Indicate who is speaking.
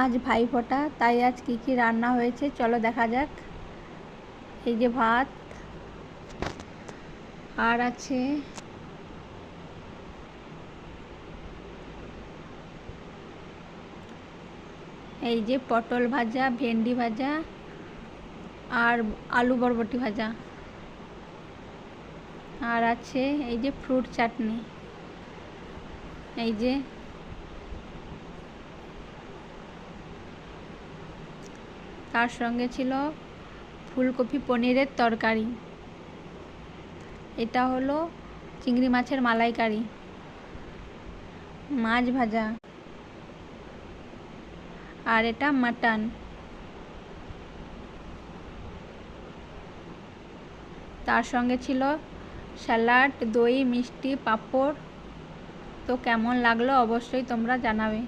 Speaker 1: আজ ভাইফোঁটা, তাই আজ কি কি রান্না হয়েছে চলো দেখা যাক। এই যে ভাত, আর আছে এই যে পটল ভাজা, ভেন্ডি ভাজা আর আলু বরবটি ভাজা, আর আছে এই যে ফ্রুট চাটনি, এই যে তার সঙ্গে ছিল ফুলকপি পনিরের তরকারি, এটা হলো চিংড়ি মাছের মালাইকারি, মাছ ভাজা, আর এটা মাটন। তার সঙ্গে ছিল স্যালাড, দই, মিষ্টি, পাঁপড়। তো কেমন লাগলো অবশ্যই তোমরা জানাবে।